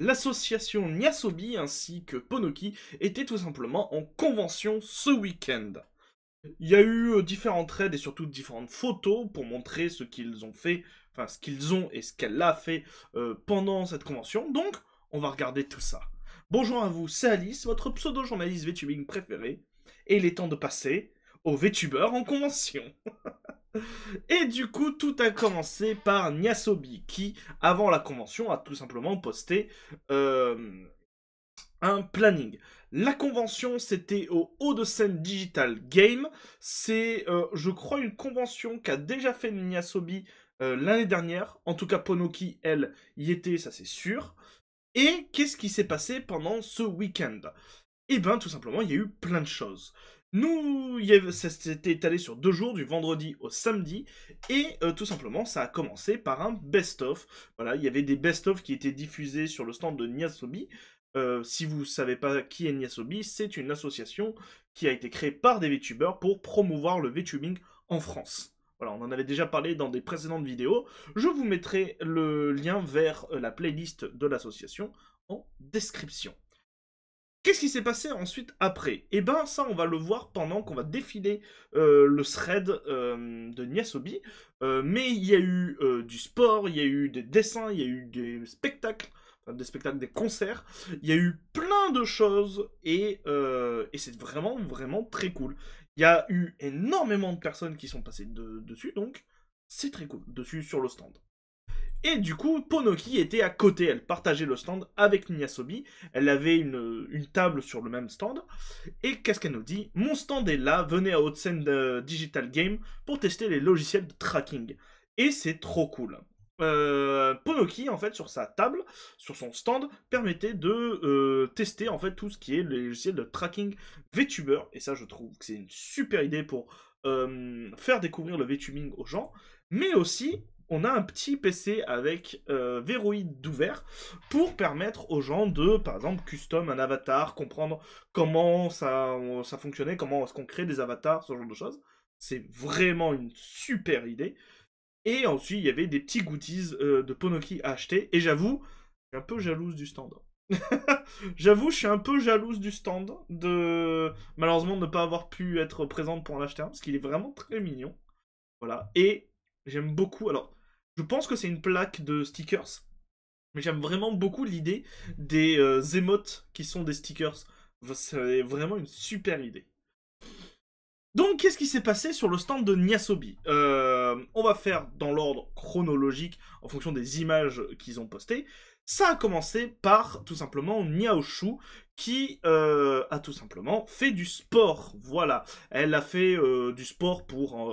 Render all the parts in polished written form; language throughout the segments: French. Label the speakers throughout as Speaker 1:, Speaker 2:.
Speaker 1: L'association Nyasobi ainsi que Ponoki étaient tout simplement en convention ce week-end. Il y a eu différents trades et surtout différentes photos pour montrer ce qu'ils ont fait, enfin ce qu'ils ont et ce qu'elle a fait pendant cette convention. Donc, on va regarder tout ça. Bonjour à vous, c'est Alice, votre pseudo-journaliste VTubing préféré. Et il est temps de passer au VTuber en convention. Et du coup, tout a commencé par Nyasobi, qui, avant la convention, a tout simplement posté un planning. La convention, c'était au Haut-de-Seine Digital Game. C'est, je crois, une convention qu'a déjà fait Nyasobi l'année dernière. En tout cas, Ponoki, elle, y était, ça c'est sûr. Et qu'est-ce qui s'est passé pendant ce week-end? Eh bien, tout simplement, il y a eu plein de choses. Ça s'était étalé sur 2 jours, du vendredi au samedi, et tout simplement, ça a commencé par un best-of. Voilà, il y avait des best-of qui étaient diffusés sur le stand de Nyasobi. Si vous ne savez pas qui est Nyasobi, c'est une association qui a été créée par des VTubers pour promouvoir le VTubing en France. Voilà, on en avait déjà parlé dans des précédentes vidéos. Je vous mettrai le lien vers la playlist de l'association en description. Qu'est-ce qui s'est passé ensuite après? Eh ben ça on va le voir pendant qu'on va défiler le thread de Nyasobi. Mais il y a eu du sport, il y a eu des dessins, il y a eu des spectacles, enfin des spectacles, des concerts. Il y a eu plein de choses et c'est vraiment vraiment très cool. Il y a eu énormément de personnes qui sont passées dessus, donc c'est très cool, dessus sur le stand. Et du coup, Ponoki était à côté, elle partageait le stand avec Nyasobi, elle avait une table sur le même stand, et qu'est-ce qu'elle nous dit? Mon stand est là, venez à Haute-Seine Digital Game pour tester les logiciels de tracking. Et c'est trop cool. Ponoki, en fait, sur sa table, sur son stand, permettait de tester en fait tout ce qui est les logiciels de tracking VTuber, et ça je trouve que c'est une super idée pour faire découvrir le VTubing aux gens, mais aussi on a un petit PC avec verrouille d'ouvert pour permettre aux gens de, par exemple, custom un avatar, comprendre comment ça fonctionnait, comment est-ce qu'on crée des avatars, ce genre de choses. C'est vraiment une super idée. Et ensuite, il y avait des petits goodies de Ponoki à acheter. Et j'avoue, je suis un peu jalouse du stand. J'avoue, je suis un peu jalouse du stand de malheureusement ne pas avoir pu être présente pour en acheter un parce qu'il est vraiment très mignon. Voilà. Et j'aime beaucoup. Alors, je pense que c'est une plaque de stickers, mais j'aime vraiment beaucoup l'idée des émotes qui sont des stickers. C'est vraiment une super idée. Donc, qu'est-ce qui s'est passé sur le stand de Nyasobi? On va faire dans l'ordre chronologique en fonction des images qu'ils ont postées. Ça a commencé par tout simplement Niaoshu qui a tout simplement fait du sport. Voilà, elle a fait du sport pour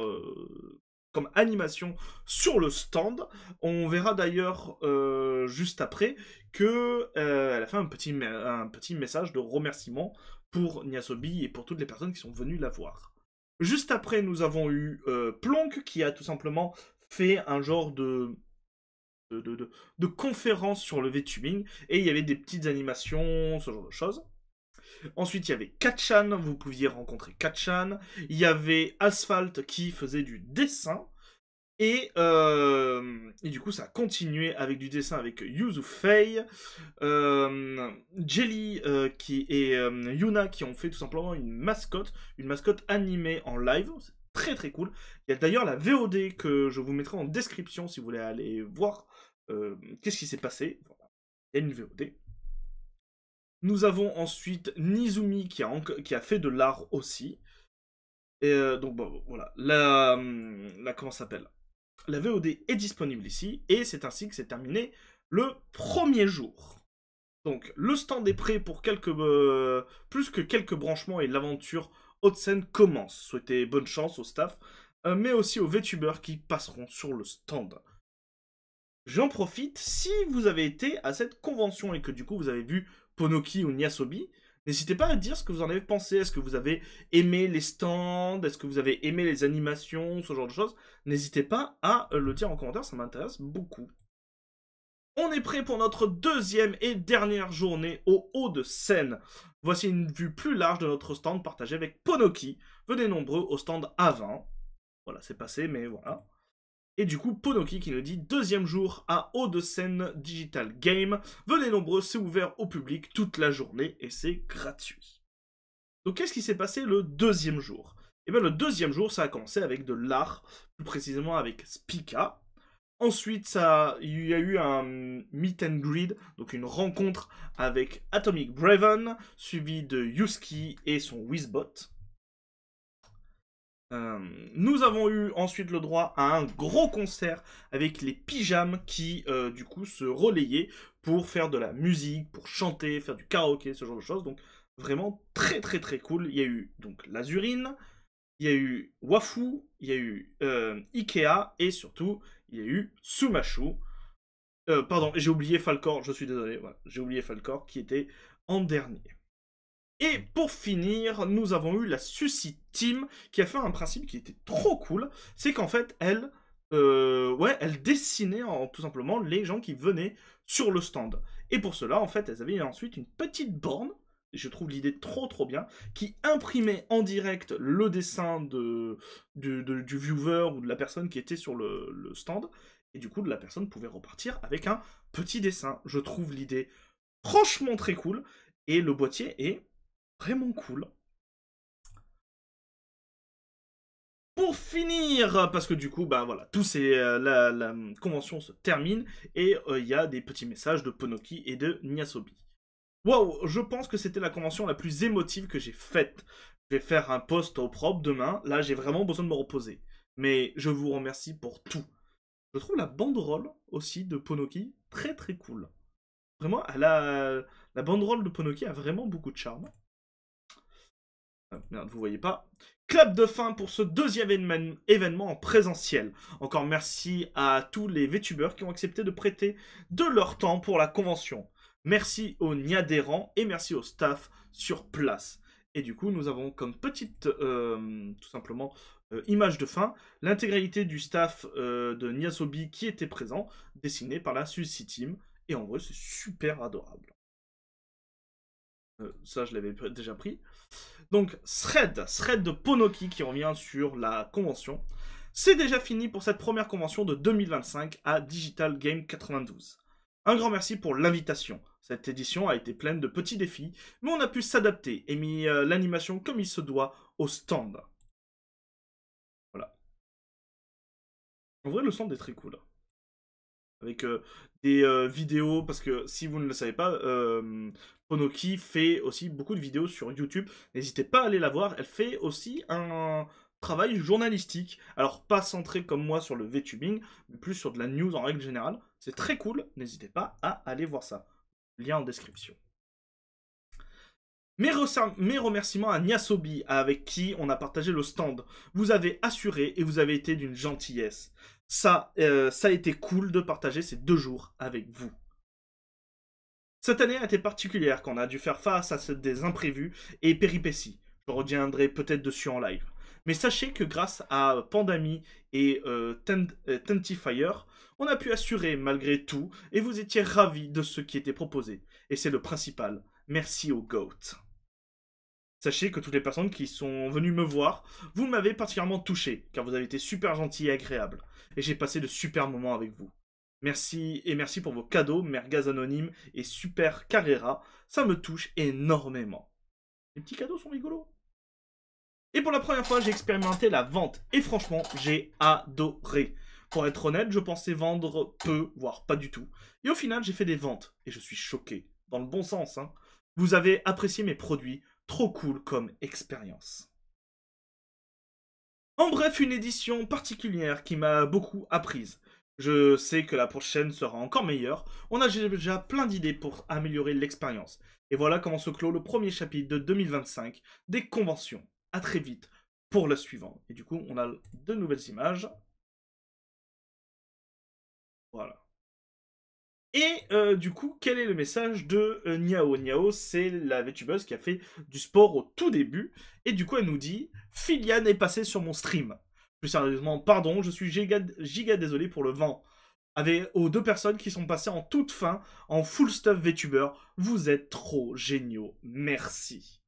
Speaker 1: comme animation sur le stand. On verra d'ailleurs juste après que elle a fait un petit message de remerciement pour Nyasobi et pour toutes les personnes qui sont venues la voir. Juste après, nous avons eu Plonk qui a tout simplement fait un genre de conférence sur le VTubing et il y avait des petites animations, ce genre de choses. Ensuite, il y avait Katchan, vous pouviez rencontrer Katchan. Il y avait Asphalt qui faisait du dessin. Et du coup, ça a continué avec du dessin avec Yuzu Fei, Jelly et Yuna qui ont fait tout simplement une mascotte animée en live. C'est très très cool. Il y a d'ailleurs la VOD que je vous mettrai en description si vous voulez aller voir qu'est-ce qui s'est passé. Voilà. Il y a une VOD. Nous avons ensuite Nizumi qui a fait de l'art aussi. Et donc bon, voilà. Comment ça s'appelle? La VOD est disponible ici, et c'est ainsi que s'est terminé le premier jour. Donc, le stand est prêt pour plus que quelques branchements et l'aventure Haute-Seine commence. Souhaitez bonne chance au staff, mais aussi aux VTubers qui passeront sur le stand. J'en profite, si vous avez été à cette convention et que du coup vous avez vu Ponoki ou Nyasobi, n'hésitez pas à dire ce que vous en avez pensé. Est-ce que vous avez aimé les stands? Est-ce que vous avez aimé les animations? Ce genre de choses. N'hésitez pas à le dire en commentaire, ça m'intéresse beaucoup. On est prêt pour notre deuxième et dernière journée au Haut-de-Seine. Voici une vue plus large de notre stand partagé avec Ponoki. Venez nombreux au stand A20. Voilà, c'est passé, mais voilà. Et du coup, Ponoki qui nous dit deuxième jour à Hauts-de-Seine Digital Game. Venez nombreux, c'est ouvert au public toute la journée et c'est gratuit. Donc qu'est-ce qui s'est passé le deuxième jour? Eh bien le deuxième jour, ça a commencé avec de l'art, plus précisément avec Spica. Ensuite, il y a eu un meet and greet, donc une rencontre avec Atomic Braven, suivi de Yuski et son Wizbot. Nous avons eu ensuite le droit à un gros concert avec les pyjamas qui, du coup, se relayaient pour faire de la musique, pour chanter, faire du karaoké, ce genre de choses. Donc, vraiment très très très cool. Il y a eu donc Lazurine, il y a eu Wafu, il y a eu Ikea et surtout, il y a eu Sumashu. Pardon, j'ai oublié Falcor, je suis désolé. Voilà, j'ai oublié Falcor qui était en dernier. Et pour finir, nous avons eu la Suicide Team qui a fait un principe qui était trop cool. C'est qu'en fait, elle dessinait tout simplement les gens qui venaient sur le stand. Et pour cela, en fait, elles avaient ensuite une petite borne, et je trouve l'idée trop trop bien, qui imprimait en direct le dessin du viewer ou de la personne qui était sur le stand. Et du coup, la personne pouvait repartir avec un petit dessin. Je trouve l'idée franchement très cool. Et le boîtier est vraiment cool. Pour finir, parce que du coup, bah voilà, la convention se termine et il y a des petits messages de Ponoki et de Nyasobi. Waouh, je pense que c'était la convention la plus émotive que j'ai faite. Je vais faire un post au propre demain. Là, j'ai vraiment besoin de me reposer. Mais je vous remercie pour tout. Je trouve la banderole aussi de Ponoki très très cool. Vraiment, la banderole de Ponoki a vraiment beaucoup de charme. Ah, merde, vous voyez pas. Clap de fin pour ce deuxième événement en présentiel. Encore merci à tous les VTubers qui ont accepté de prêter de leur temps pour la convention. Merci aux Niadérants et merci au staff sur place. Et du coup, nous avons comme petite, tout simplement, image de fin, l'intégralité du staff de Nyasobi qui était présent, dessiné par la Suicide Team. Et en vrai, c'est super adorable. Ça, je l'avais déjà pris. Donc, Thread de Ponoki qui revient sur la convention. C'est déjà fini pour cette première convention de 2025 à Digital Game 92. Un grand merci pour l'invitation. Cette édition a été pleine de petits défis, mais on a pu s'adapter et mis l'animation comme il se doit au stand. Voilà. En vrai, le stand est très cool. Avec des vidéos, parce que si vous ne le savez pas, Ponoki fait aussi beaucoup de vidéos sur YouTube. N'hésitez pas à aller la voir. Elle fait aussi un travail journalistique. Alors, pas centré comme moi sur le VTubing, mais plus sur de la news en règle générale. C'est très cool. N'hésitez pas à aller voir ça. Lien en description. Mes remerciements à Nyasobi, avec qui on a partagé le stand. Vous avez assuré et vous avez été d'une gentillesse. Ça a été cool de partager ces 2 jours avec vous. Cette année a été particulière quand on a dû faire face à des imprévus et péripéties. Je reviendrai peut-être dessus en live. Mais sachez que grâce à Pandami et Tentifire, on a pu assurer malgré tout et vous étiez ravis de ce qui était proposé. Et c'est le principal. Merci au GOAT. Sachez que toutes les personnes qui sont venues me voir, vous m'avez particulièrement touché, car vous avez été super gentils et agréables. Et j'ai passé de super moments avec vous. Merci, et merci pour vos cadeaux, Mergaz Anonyme et Super Carrera. Ça me touche énormément. Les petits cadeaux sont rigolos. Et pour la première fois, j'ai expérimenté la vente. Et franchement, j'ai adoré. Pour être honnête, je pensais vendre peu, voire pas du tout. Et au final, j'ai fait des ventes. Et je suis choqué. Dans le bon sens, hein. Vous avez apprécié mes produits. Trop cool comme expérience. En bref, une édition particulière qui m'a beaucoup apprise. Je sais que la prochaine sera encore meilleure. On a déjà plein d'idées pour améliorer l'expérience. Et voilà comment se clôt le premier chapitre de 2025 des conventions. À très vite pour le suivant. Et du coup, on a de nouvelles images. Voilà. Et du coup, quel est le message de Niao? Niao, c'est la VTubeuse qui a fait du sport au tout début. Et du coup, elle nous dit « Filian est passé sur mon stream. Plus sérieusement, pardon, je suis giga désolé pour le vent. » Aux 2 personnes qui sont passées en toute fin, en full stuff VTuber, vous êtes trop géniaux. Merci.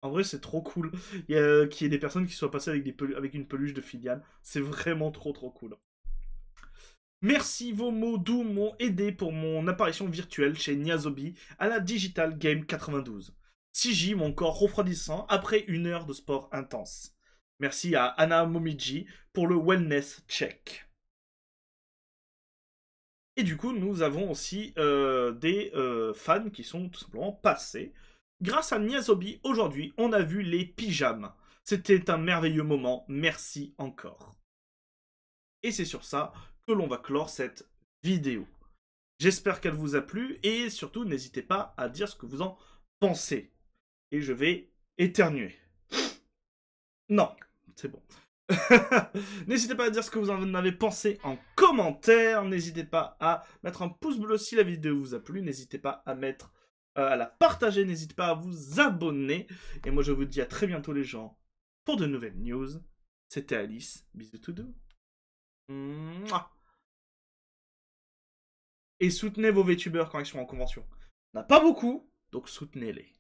Speaker 1: En vrai, c'est trop cool qu'il y ait des personnes qui soient passées avec, avec une peluche de filiale. C'est vraiment trop cool. Merci, vos mots doux m'ont aidé pour mon apparition virtuelle chez Niazobi à la Digital Game 92. 6J, mon corps refroidissant après une heure de sport intense. Merci à Anna Momiji pour le wellness check. Et du coup, nous avons aussi des fans qui sont tout simplement passés. Grâce à Niazobi, aujourd'hui, on a vu les pyjamas. C'était un merveilleux moment. Merci encore. Et c'est sur ça que l'on va clore cette vidéo. J'espère qu'elle vous a plu et surtout n'hésitez pas à dire ce que vous en pensez. Et je vais éternuer. Non, c'est bon. N'hésitez pas à dire ce que vous en avez pensé en commentaire. N'hésitez pas à mettre un pouce bleu si la vidéo vous a plu. N'hésitez pas à mettre à la partager. N'hésitez pas à vous abonner. Et moi je vous dis à très bientôt les gens pour de nouvelles news. C'était Alice. Bisous tout doux. Et soutenez vos VTubers quand ils sont en convention. On n'a pas beaucoup, donc soutenez-les.